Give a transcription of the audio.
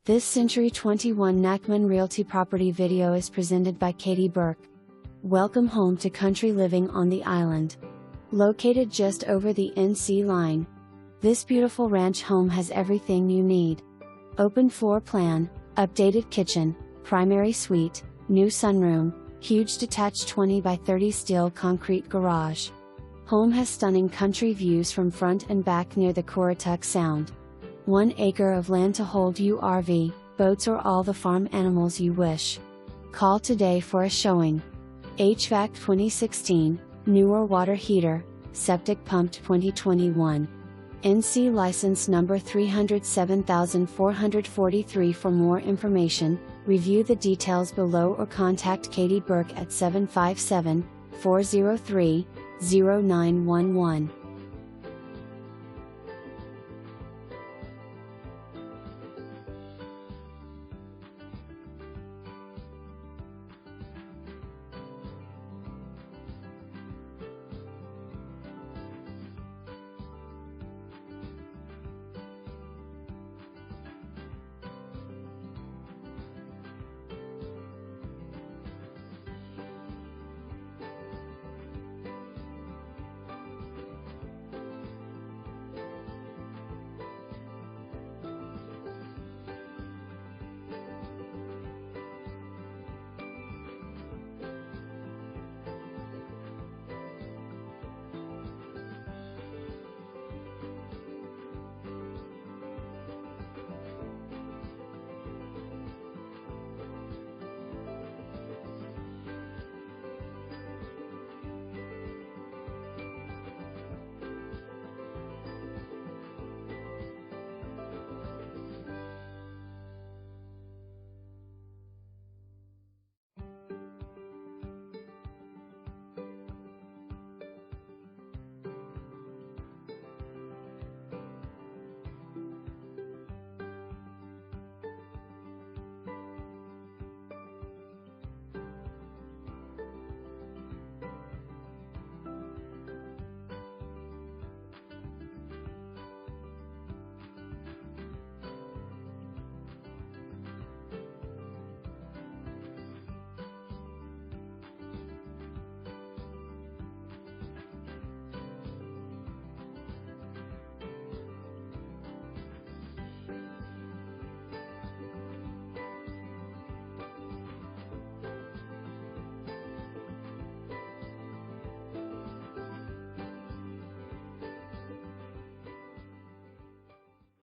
This Century 21 Nachman Realty property video is presented by Katie Burke. Welcome home to country living on the island. Located just over the NC line, this beautiful ranch home has everything you need. Open floor plan, updated kitchen, primary suite, new sunroom, huge detached 20 by 30 steel concrete garage. Home has stunning country views from front and back near the Currituck Sound. 1 acre of land to hold your RV, boats or all the farm animals you wish. Call today for a showing. HVAC 2016, newer water heater, septic pumped 2021. NC license number 307443. For more information, review the details below or contact Katie Burke at 757-403-0911.